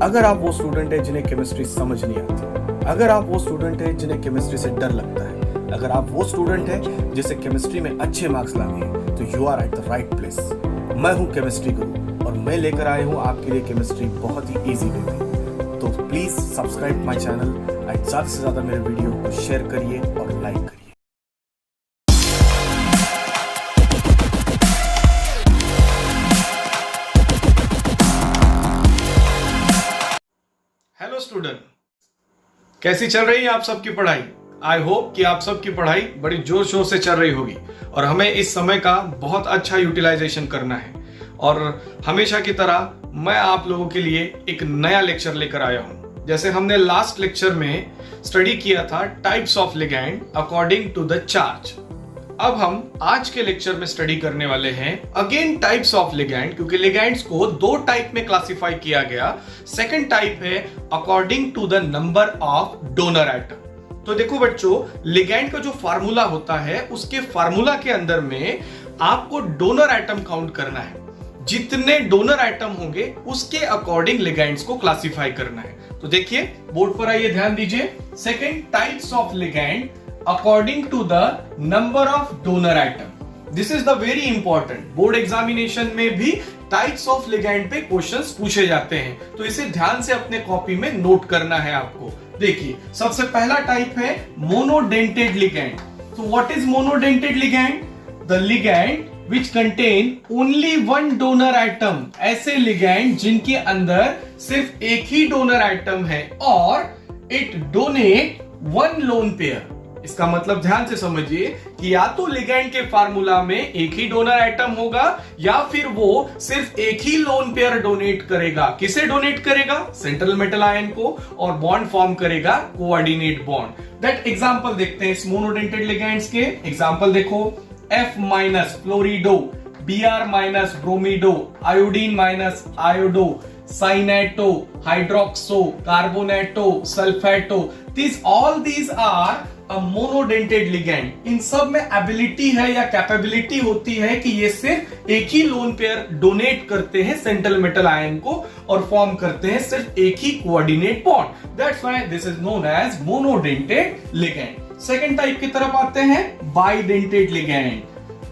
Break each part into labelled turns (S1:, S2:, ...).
S1: अगर आप वो स्टूडेंट है जिन्हें केमिस्ट्री समझ नहीं आती, अगर आप वो स्टूडेंट है जिन्हें केमिस्ट्री से डर लगता है, अगर आप वो स्टूडेंट है जिसे केमिस्ट्री में अच्छे मार्क्स लाने हैं, तो you are at the right place. मैं हूं केमिस्ट्री गुरु और मैं लेकर आया हूं आपके लिए केमिस्ट्री बहुत ही इजी वे में। तो please subscribe my channel and ज्यादा से ज्यादा मेरे वीडियो को शेयर करिए और लाइक करिए। हेलो स्टूडेंट, कैसी चल रही है आप सबकी पढ़ाई? आई होप कि आप सबकी पढ़ाई बड़ी जोर शोर से चल रही होगी और हमें इस समय का बहुत अच्छा यूटिलाइजेशन करना है। और हमेशा की तरह मैं आप लोगों के लिए एक नया लेक्चर लेकर आया हूं। जैसे हमने लास्ट लेक्चर में स्टडी किया था types of ligand according to the charge, अब हम आज के लेक्चर में स्टडी करने वाले हैं अगेन टाइप्स ऑफ लिगैंड, क्योंकि लिगैंड्स को दो टाइप में क्लासिफाई किया गया। सेकंड टाइप है according to the number of donor atom. तो देखो बच्चों, लिगैंड का जो फार्मूला होता है उसके फार्मूला के अंदर में आपको डोनर एटम काउंट करना है। जितने डोनर एटम होंगे उसके अकॉर्डिंग लिगैंड्स को क्लासिफाई करना है। तो देखिए बोर्ड पर आइए, ध्यान दीजिए। Second types of ligand according to the number of donor atom. This is the very important. Board examination में भी टाइप्स ऑफ लिगैंड पे क्वेश्चंस पूछे जाते हैं, तो इसे ध्यान से अपने कॉपी में नोट करना है आपको। देखिए, सबसे पहला टाइप है मोनोडेंटेड लिगैंड। तो what is monodentate ligand? The ligand which contain only one donor atom। ऐसे लिगैंड जिनके अंदर सिर्फ एक ही डोनर एटम है और it donate one lone pair. इसका मतलब ध्यान से समझिए कि या तो लिगैंड के फार्मूला में एक ही डोनर एटम होगा या फिर वो सिर्फ एक ही लोन पेयर डोनेट करेगा। किसे डोनेट करेगा? सेंट्रल मेटल आयन को, और बॉन्ड फॉर्म करेगा कोऑर्डिनेट बॉन्ड। दैट एग्जांपल देखते हैं इस मोनोडेंटेड लिगैंड्स के। एग्जांपल देखो, F minus fluorido, Br minus bromido, iodine minus iodo, cyanato, hydroxo, carbonato, sulfato. All these are a monodentate ligand। इन सब में एबिलिटी है या कैपेबिलिटी होती है कि ये सिर्फ एक ही लोन पेयर डोनेट करते हैं सेंट्रल मेटल आयन को और फॉर्म करते हैं सिर्फ एक ही coordinate bond. That's why this is known as monodentate ligand. Second type की तरफ आते हैं, बाइडेंटेड लिगैंड।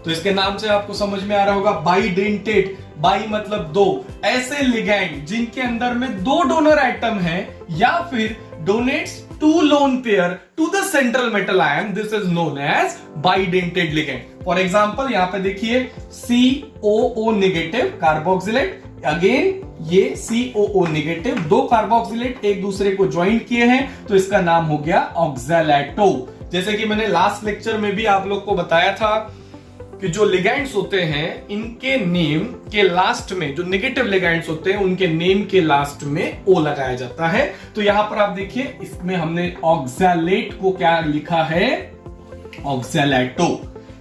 S1: तो इसके नाम से आपको समझ में आ रहा होगा, बाइडेंटेड, बाई मतलब दो। ऐसे लिगैंड जिनके अंदर में दो डोनर एटम है या फिर donates to lone pair to the central metal ion, this is known as bidentate ligand. For example यहां पे देखिए, COO नेगेटिव कार्बोक्सिलेट, अगेन ये COO नेगेटिव, दो कार्बोक्सिलेट एक दूसरे को ज्वाइंट किए हैं तो इसका नाम हो गया ऑक्सैलेटो। जैसे कि मैंने लास्ट लेक्चर में भी आप लोग को बताया था कि जो लिगैंड्स होते हैं इनके नेम के लास्ट में, जो नेगेटिव लिगैंड्स होते हैं उनके नेम के लास्ट में O लगाया जाता है। तो यहां पर आप देखिए, इसमें हमने ऑक्सैलेट को क्या लिखा है? ऑक्सैलेटो।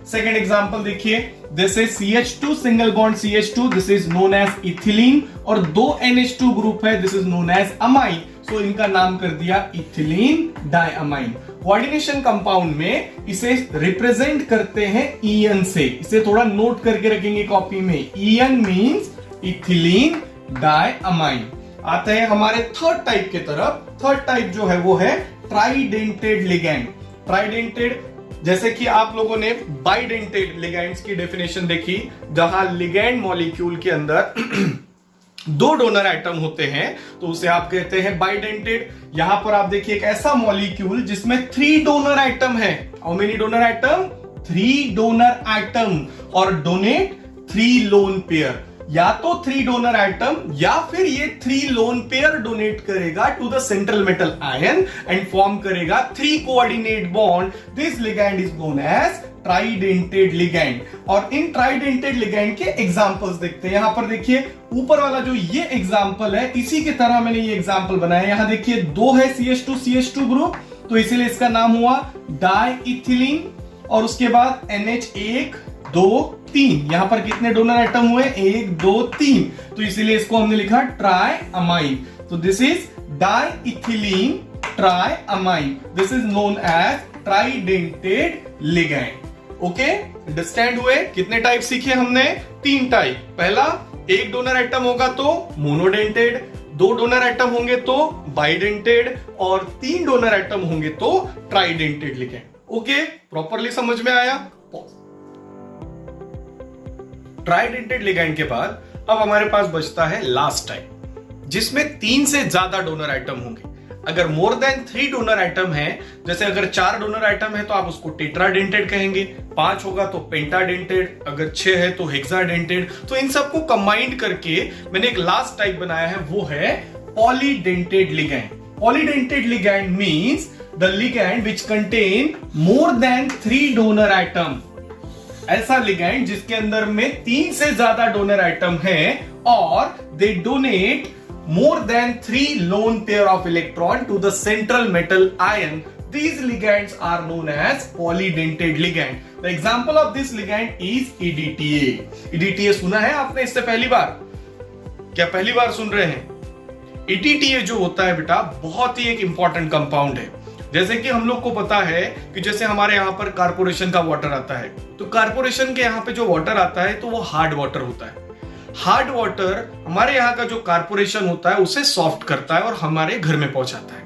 S1: सेकेंड एग्जांपल देखिए, this is CH2 single bond CH2, this is known as ethylene, और दो NH2 ग्रुप है, this is known as amine. तो इनका नाम कर दिया इथिलीन डाइअमाइन। कोऑर्डिनेशन कंपाउंड में इसे रिप्रेजेंट करते हैं EN से। इसे थोड़ा नोट करके रखेंगे कॉपी में। EN means ethylene diamine. आते हैं हमारे थर्ड टाइप की तरफ। थर्ड टाइप जो है वो है ट्राइडेंटेड लिगैंड। ट्राइडेंटेड, जैसे कि आप लोगों ने बाइडेंटेड लिगैंड्स की डेफिनेशन देखी, जहां लिगैंड मॉलिक्यूल के अंदर दो डोनर एटम होते हैं तो उसे आप कहते हैं बाइडेंटेड। यहां पर आप देखिए एक ऐसा मॉलिक्यूल जिसमें 3 डोनर एटम है। How many donor atom? 3 donor atom, और डोनेट 3 लोन पेयर। या तो 3 डोनर एटम या फिर ये 3 लोन पेयर डोनेट करेगा to the central metal ion and form करेगा 3 coordinate bond. This ligand is known as tridentate ligand. और इन ट्राइडेंटेड लिगैंड के एग्जांपल्स देखते हैं। यहां पर देखिए, ऊपर वाला जो ये एग्जांपल है, इसी की तरह मैंने ये एग्जांपल बनाया। यहां देखिए, दो है CH2 ग्रुप, तो इसीलिए इसका नाम हुआ डाइइथिलीन, और उसके बाद NH 1 2 3। यहां पर कितने डोनर एटम हुए? 1 2 3, तो इसीलिए इसको हमने लिखा ट्राइअमाइन। तो this is diethylene triamine. This is known as tridentate ligand. Okay, understand हुए? कितने टाइप सीखे हमने? 3 टाइप। पहला, एक डोनर एटम होगा तो मोनोडेंटेड, 2 डोनर एटम होंगे तो बाइडेंटेड, और 3 डोनर एटम होंगे तो ट्राइडेंटेड लिगेंड। ओके, प्रॉपरली समझ में आया? ट्राइडेंटेड लिगेंड के बाद अब हमारे पास बचता है लास्ट टाइप, जिसमें 3 से ज्यादा डोनर आइटम होंगे। अगर मोर देन 3 डोनर आइटम है, जैसे अगर 4 डोनर आइटम है तो आप उसको टेट्राडेंटेड कहेंगे, 5 होगा तो पेंटाडेंटेड, अगर 6 है तो हेक्साडेंटेड। तो इन सबको कंबाइंड करके मैंने एक लास्ट टाइप बनाया है, वो है polydentate ligand. Polydentate ligand means the ligand which contain more than 3 donor atom. ऐसा लिगेंड जिसके अंदर में 3 से ज्यादा डोनर आइटम है और दे donate more than 3 lone pair of electron to the central metal ion. These ligands are known as polydentate ligand. The example of this ligand is EDTA. EDTA सुना है आपने इससे पहली बार? क्या पहली बार सुन रहे हैं? EDTA जो होता है बेटा, बहुत ही एक इंपॉर्टेंट कंपाउंड है। जैसे कि हम लोग को पता है कि जैसे हमारे यहाँ पर कारपोरेशन का वाटर आता है, तो कारपोरेशन के यहाँ पे जो वाटर आता है तो वो हार्ड वाटर होता है। हार्ड वाटर हमारे यहाँ का जो कारपोरेशन होता है उसे सॉफ्ट करता है और हमारे घर में पहुंचाता है।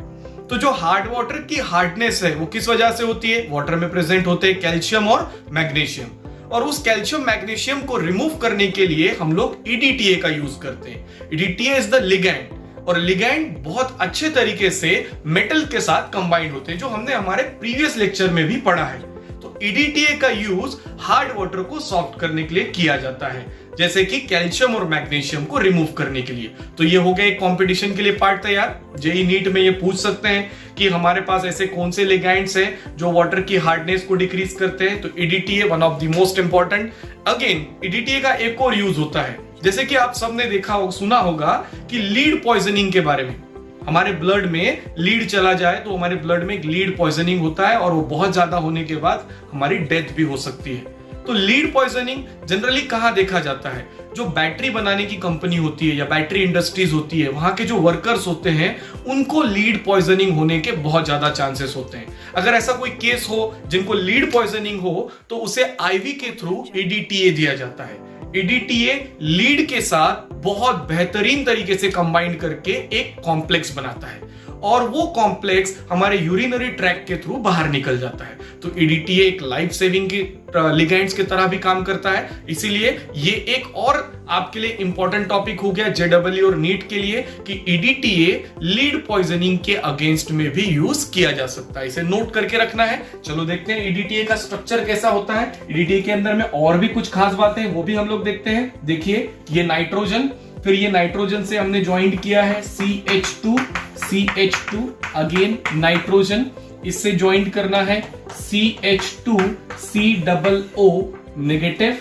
S1: तो जो हार्ड वाटर की हार्डनेस है वो किस वजह से होती है? वाटर में प्रेजेंट होते हैं कैल्शियम और मैग्नीशियम, और उस कैल्शियम मैग्नीशियम को रिमूव करने के लिए हम लोग EDTA का यूज करते हैं। EDTA इज द लिगैंड, और लिगैंड बहुत अच्छे तरीके से मेटल के साथ कंबाइंड होते हैं, जो हमने हमारे प्रीवियस लेक्चर में भी पढ़ा है। तो EDTA का यूज हार्ड वाटर को सॉफ्ट करने के लिए किया जाता है, जैसे कि कैल्शियम और मैग्नीशियम को रिमूव करने के लिए। तो ये हो गया एक कंपटीशन के लिए पार्ट तैयार। जेई नीट में ये पूछ सकते हैं कि हमारे पास ऐसे कौन से लिगैंड्स हैं जो वाटर की हार्डनेस को डिक्रीज करते हैं। तो EDTA one of the most important. Again EDTA का एक और यूज होता है, जैसे कि आप सबने देखा हो, सुना होगा कि लीड पॉइजनिंग के बारे में। हमारे ब्लड में लीड चला जाए तो हमारे ब्लड में एक लीड पॉइजनिंग होता है, और वो बहुत ज्यादा होने के बाद हमारी डेथ भी हो सकती है। तो लीड पॉइजनिंग जनरली कहां देखा जाता है? जो बैटरी बनाने की कंपनी होती है या बैटरी इंडस्ट्रीज होती है, वहां के जो वर्कर्स होते हैं उनको लीड पॉइजनिंग होने के बहुत ज्यादा चांसेस होते हैं। अगर ऐसा कोई केस हो जिनको लीड पॉइजनिंग हो तो उसे आईवी के थ्रू EDTA दिया जाता है। EDTA लीड के साथ बहुत बेहतरीन तरीके से कंबाइन करके एक कॉम्प्लेक्स बनाता है, और वो कॉम्प्लेक्स हमारे यूरिनरी ट्रैक के थ्रू बाहर निकल जाता है। तो EDTA एक लाइफ सेविंग की लिगेंड्स की तरह भी काम करता है। इसीलिए ये एक और आपके लिए इंपॉर्टेंट टॉपिक हो गया JEE और नीट के लिए कि EDTA लीड पॉइजनिंग के अगेंस्ट में भी यूज किया जा सकता है। इसे नोट करके रखना है। चलो देखते हैं EDTA का स्ट्रक्चर कैसा होता है। EDTA के अंदर में और भी कुछ खास बातें हैं, वो भी हम लोग देखते हैं। देखिए, ये नाइट्रोजन, फिर ये नाइट्रोजन से हमने ज्वाइंट किया है CH2 अगेन नाइट्रोजन, इससे ज्वाइंट करना है CH2COO नेगेटिव,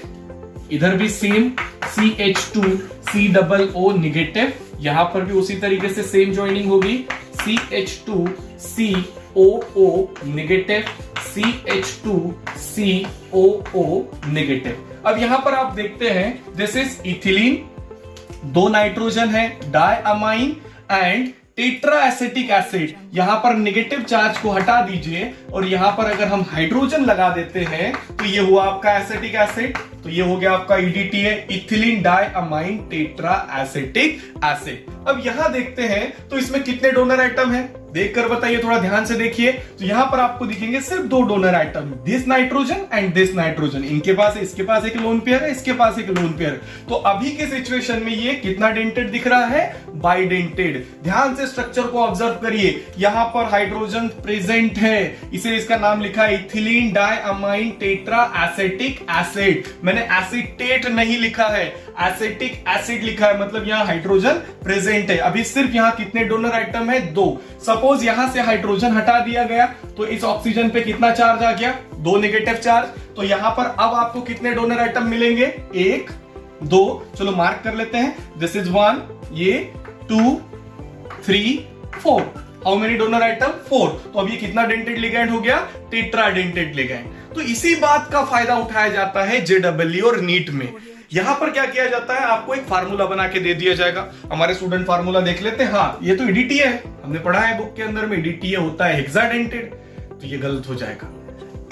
S1: इधर भी सेम CH2COO नेगेटिव, यहां पर भी उसी तरीके से सेम ज्वाइनिंग होगी CH2COO नेगेटिव, CH2COO नेगेटिव। अब यहां पर आप देखते हैं दिस इज इथिलीन, 2 नाइट्रोजन है, diamine and tetra acetic acid. यहां पर नेगेटिव चार्ज को हटा दीजिए और यहां पर अगर हम हाइड्रोजन लगा देते हैं तो ये हुआ आपका एसिटिक एसिड। तो ये हो गया आपका EDTA, ethylene diamine tetra acetic acid. अब यहां देखते हैं तो इसमें कितने डोनर आइटम है, देखकर बताइए, थोड़ा ध्यान से देखिए। तो यहां पर आपको दिखेंगे सिर्फ 2 donor atom, this nitrogen and this nitrogen. इनके पास, इसके पास एक लोन पेयर है, इसके पास एक लोन पेयर। तो अभी के सिचुएशन में ये कितना डेंटेड दिख रहा है? बाइडेंटेड। ध्यान से स्ट्रक्चर को ऑब्जर्व करिए, यहां पर हाइड्रोजन प्रेजेंट है, इसे इसका नाम लिखा है ethylene diamine tetra acetic acid. मैंने एसिटेट नहीं लिखा है, एसिटिक एसिड लिखा है, मतलब यहां हाइड्रोजन प्रेजेंट है। अभी सिर्फ यहां कितने डोनर आइटम है? 2। सपोज यहां से हाइड्रोजन हटा दिया गया तो इस ऑक्सीजन पे कितना चार्ज आ गया? 2 नेगेटिव चार्ज। तो यहां पर अब आपको कितने डोनर आइटम मिलेंगे? 1, 2, चलो मार्क कर लेते हैं। दिस इज 1, ये 2, 3, 4। How many donor atom? 4। तो अब ये कितना डेंटेड लिगैंड हो गया? Tetradentate ligand. तो इसी बात का फायदा उठाया जाता है JEE और नीट में। यहां पर क्या किया जाता है, आपको एक फार्मूला बना के दे दिया जाएगा। हमारे स्टूडेंट फार्मूला देख लेते हैं। हाँ, ये तो EDTA है, हमने पढ़ा है बुक के अंदर में, EDTA होता है हेक्साडेंटेड। तो ये गलत हो जाएगा।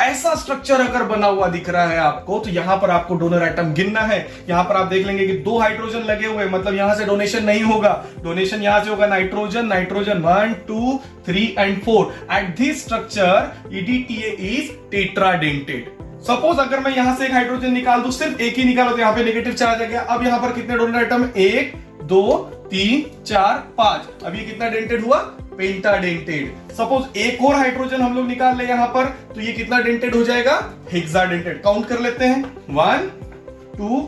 S1: ऐसा स्ट्रक्चर अगर बना हुआ दिख रहा है आपको, तो यहां पर आपको डोनर एटम गिनना है। यहां पर आप देख लेंगे कि 2 हाइड्रोजन लगे हुए, मतलब यहां से डोनेशन नहीं होगा, डोनेशन यहां से होगा nitrogen, nitrogen 1 2 3 and 4। At this structure EDTA is tetradentate. Suppose अगर मैं यहां से एक हाइड्रोजन निकाल दूं, सिर्फ एक ही निकालो, तो यहां पे नेगेटिव चार्ज आ गया। अब यहां पर कितने डोनर एटम, 1 2 3 4 5। अब ये कितना डेंटेड हुआ, पेंटाडेंटेड। सपोज एक और हाइड्रोजन हम लोग निकाल ले यहां पर, तो ये कितना डेंटेड हो जाएगा, हेक्साडेंटेड। काउंट कर लेते हैं, 1 2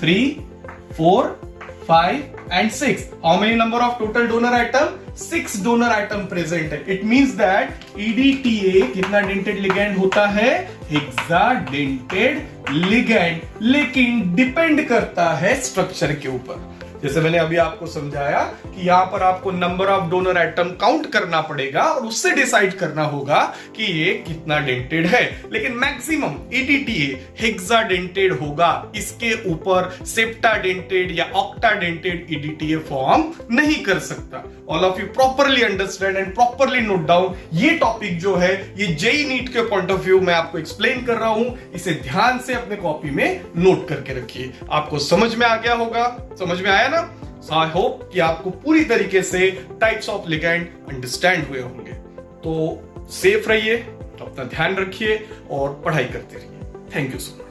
S1: 3 4 5 and 6. How many number of total donor atom? 6 donor atom present है. It means that EDTA कितना dented ligand होता है, hexadented ligand, लेकिन डिपेंड करता है स्ट्रक्चर के ऊपर। जैसे मैंने अभी आपको समझाया कि यहां पर आपको number of donor atom count करना पड़ेगा और उससे डिसाइड करना होगा कि ये कितना डेंटेड है। लेकिन मैक्सिमम EDTA हेक्साडेंटेड होगा, इसके ऊपर सेप्टाडेंटेड या ऑक्टाडेंटेड EDTA फॉर्म नहीं कर सकता। All of you properly understand and properly note down. ये टॉपिक जो है, ये JEE नीट के पॉइंट ऑफ व्यू मैं आपको एक्सप्लेन कर रहा हूं, इसे ध्यान से अपने कॉपी में नोट करके रखिए। आपको समझ में आ गया होगा, समझ में आया ना? आई होप कि आपको पूरी तरीके से टाइप्स ऑफ लिगैंड अंडरस्टैंड हुए होंगे। तो सेफ रहिए, तो अपना ध्यान रखिए और पढ़ाई करते रहिए। Thank you so much.